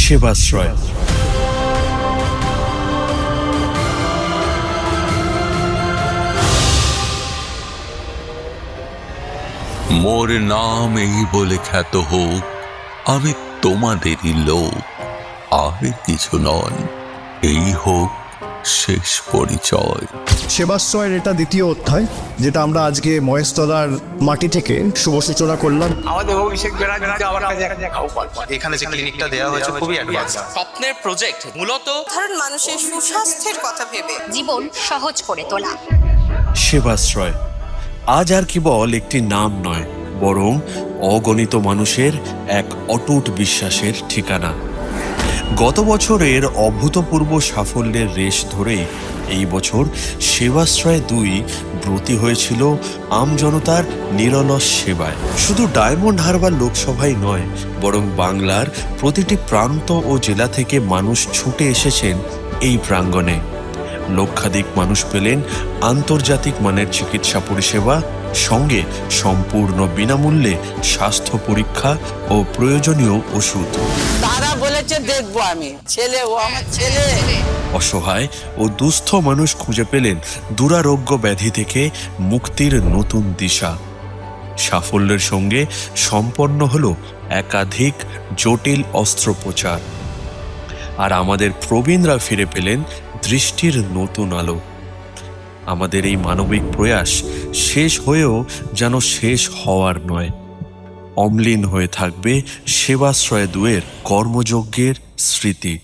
সেবাশ্রয়। মোর নাম এই বলে খ্যাত হোক, আমি তোমাদেরই লোক, আর কিছু নন, এই হোক শেষ পরিচয়। সেবাশ্রয়ের এটা দ্বিতীয় অধ্যায়, যেটা আমরা আজকে মহেশতলার মাটি থেকে শুভ সূচনা করলাম। আমাদের অভিষেক ব্যানার্জিকে আমার কাছে একটা খাও পাল। এখানে যে ক্লিনিকটা দেওয়া হয়েছে খুবই অ্যাডভান্স। স্বপ্নের প্রজেক্ট মূলত সাধারণ মানুষের সুস্বাস্থ্যের কথা ভেবে জীবন সহজ করে তোলা। সেবাশ্রয় আজ আর কেবল একটি নাম নয়, বরং অগণিত মানুষের এক অটুট বিশ্বাসের ঠিকানা। গত বছরের অভূতপূর্ব সাফল্যের রেশ ধরেই এই বছর সেবাশ্রয় 2 ব্রতী হয়েছিল আমজনতার নিরলস সেবায়। শুধু ডায়মন্ড হারবার লোকসভায় নয়, বরং বাংলার প্রতিটি প্রান্ত ও জেলা থেকে মানুষ ছুটে এসেছেন এই প্রাঙ্গণে। লক্ষাধিক মানুষ পেলেন আন্তর্জাতিক মানের চিকিৎসা পরিষেবা, সঙ্গে সম্পূর্ণ বিনামূল্যে স্বাস্থ্য পরীক্ষা ও প্রয়োজনীয় ওষুধ। তারা বলেছে দেখবো আমি ছেলে, ও আমার ছেলে। অসহায় ও দুস্থ মানুষ খুঁজে পেলেন দুরারোগ্য ব্যাধি থেকে মুক্তির নতুন দিশা। সাফল্যের সঙ্গে সম্পন্ন হলো একাধিক জটিল অস্ত্রোপচার, আর আমাদের প্রবীণরা ফিরে পেলেন দৃষ্টির নতুন আলো। আমাদের এই মানবিক প্রয়াস শেষ হয়েও যেন শেষ হওয়ার নয়, অম্লিন হয়ে থাকবে সেবাশ্রয় 2 কর্মযজ্ঞের স্মৃতি।